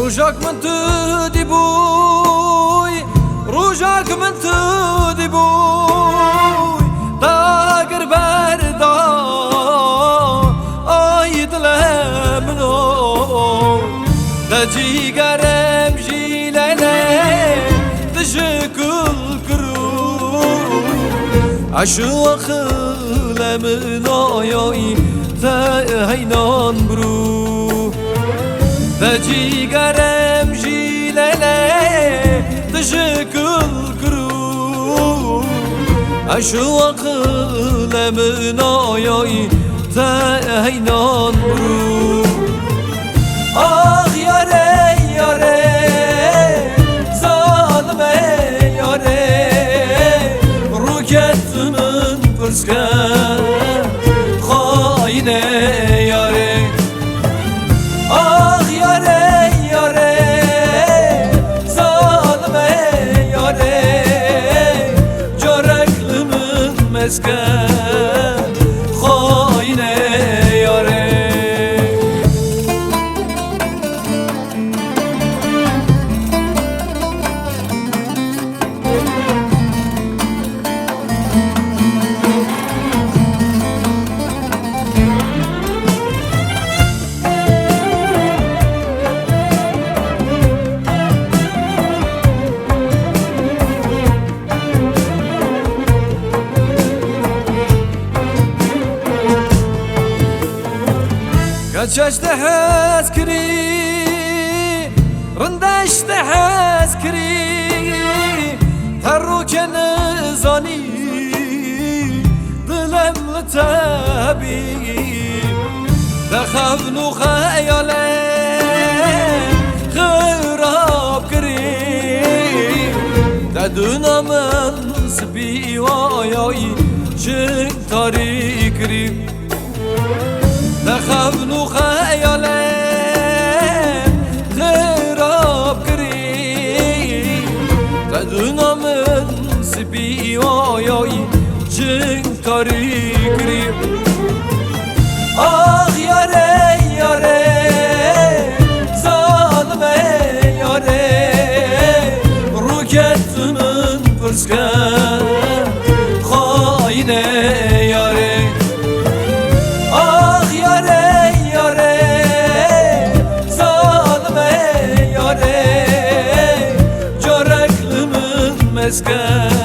روجاك من تدي بوي روجاك من تدي بوي داقر بردا آيد لمنو دجي قرم جيلالي تشكل كرو عشوق لمنو يوي تهينان برو دجي قرم جيلالي تشكل كرو عشوق لمنو يوي تهينان برو آخ یاره یاره ظالمه یاره روکتمن پرسکن خاینه یاره آخ یاره یاره ظالمه یاره جارکلمن مسکن خاینه یاره كششت حسكري رندشت حسكري تروك نزاني ظلم لتابي دخفنو خيالي خراب كري تدونا من سبي وياي شن تاريكري دخفنو خيالين خراب كري تدونا من سبي وياي جن كاري كري آخ ياري ياري ظالمه ياري روكت من برسكن خاينه ياري Sky